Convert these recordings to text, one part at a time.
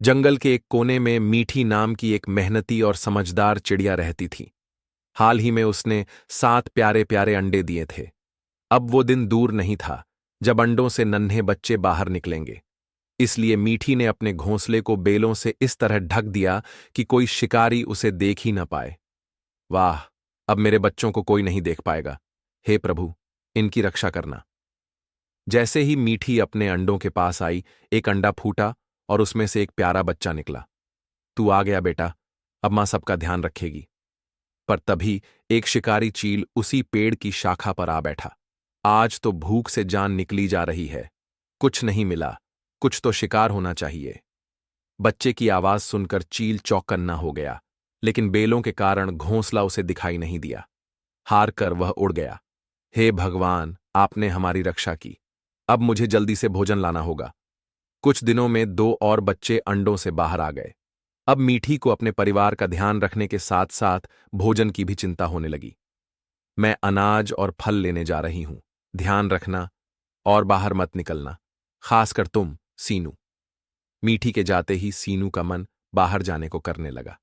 जंगल के एक कोने में मीठी नाम की एक मेहनती और समझदार चिड़िया रहती थी। हाल ही में उसने 7 प्यारे प्यारे अंडे दिए थे। अब वो दिन दूर नहीं था जब अंडों से नन्हे बच्चे बाहर निकलेंगे। इसलिए मीठी ने अपने घोंसले को बेलों से इस तरह ढक दिया कि कोई शिकारी उसे देख ही न पाए। वाह, अब मेरे बच्चों को कोई नहीं देख पाएगा। हे प्रभु, इनकी रक्षा करना। जैसे ही मीठी अपने अंडों के पास आई, एक अंडा फूटा और उसमें से एक प्यारा बच्चा निकला। तू आ गया बेटा, अब मां सबका ध्यान रखेगी। पर तभी एक शिकारी चील उसी पेड़ की शाखा पर आ बैठा। आज तो भूख से जान निकली जा रही है। कुछ नहीं मिला, कुछ तो शिकार होना चाहिए। बच्चे की आवाज सुनकर चील चौकन्ना हो गया, लेकिन बेलों के कारण घोंसला उसे दिखाई नहीं दिया। हार कर वह उड़ गया। हे भगवान, आपने हमारी रक्षा की। अब मुझे जल्दी से भोजन लाना होगा। कुछ दिनों में 2 और बच्चे अंडों से बाहर आ गए। अब मीठी को अपने परिवार का ध्यान रखने के साथ साथ भोजन की भी चिंता होने लगी। मैं अनाज और फल लेने जा रही हूं। ध्यान रखना और बाहर मत निकलना, खासकर तुम, सीनू। मीठी के जाते ही सीनू का मन बाहर जाने को करने लगा।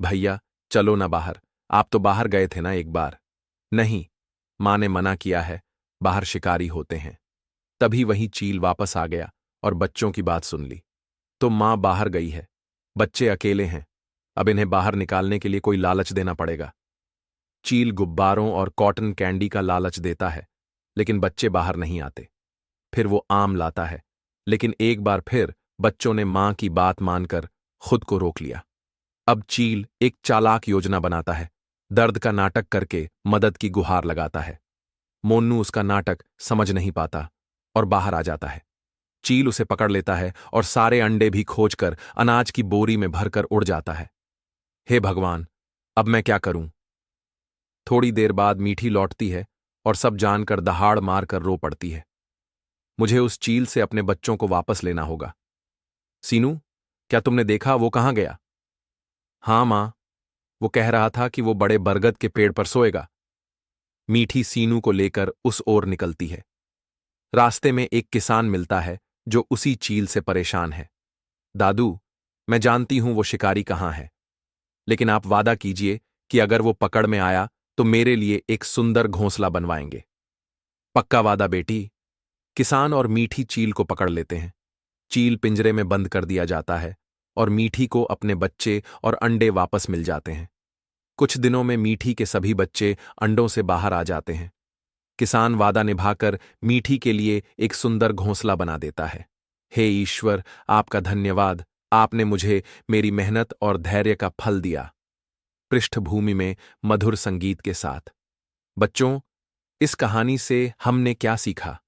भैया, चलो ना बाहर, आप तो बाहर गए थे ना एक बार। नहीं, मां ने मना किया है, बाहर शिकारी होते हैं। तभी वही चील वापस आ गया और बच्चों की बात सुन ली। तो मां बाहर गई है, बच्चे अकेले हैं। अब इन्हें बाहर निकालने के लिए कोई लालच देना पड़ेगा। चील गुब्बारों और कॉटन कैंडी का लालच देता है, लेकिन बच्चे बाहर नहीं आते। फिर वो आम लाता है, लेकिन एक बार फिर बच्चों ने मां की बात मानकर खुद को रोक लिया। अब चील एक चालाक योजना बनाता है, दर्द का नाटक करके मदद की गुहार लगाता है। मोन्नू उसका नाटक समझ नहीं पाता और बाहर आ जाता है। चील उसे पकड़ लेता है और सारे अंडे भी खोजकर अनाज की बोरी में भरकर उड़ जाता है। हे भगवान, अब मैं क्या करूं? थोड़ी देर बाद मीठी लौटती है और सब जानकर दहाड़ मारकर रो पड़ती है। मुझे उस चील से अपने बच्चों को वापस लेना होगा। सीनू, क्या तुमने देखा वो कहां गया? हां मां, वो कह रहा था कि वो बड़े बरगद के पेड़ पर सोएगा। मीठी सीनू को लेकर उस ओर निकलती है। रास्ते में एक किसान मिलता है जो उसी चील से परेशान है। दादू, मैं जानती हूं वो शिकारी कहां है, लेकिन आप वादा कीजिए कि अगर वो पकड़ में आया तो मेरे लिए एक सुंदर घोंसला बनवाएंगे। पक्का वादा बेटी। किसान और मीठी चील को पकड़ लेते हैं। चील पिंजरे में बंद कर दिया जाता है और मीठी को अपने बच्चे और अंडे वापस मिल जाते हैं। कुछ दिनों में मीठी के सभी बच्चे अंडों से बाहर आ जाते हैं। किसान वादा निभाकर मीठी के लिए एक सुंदर घोंसला बना देता है। हे ईश्वर, आपका धन्यवाद, आपने मुझे मेरी मेहनत और धैर्य का फल दिया। पृष्ठभूमि में मधुर संगीत के साथ। बच्चों, इस कहानी से हमने क्या सीखा?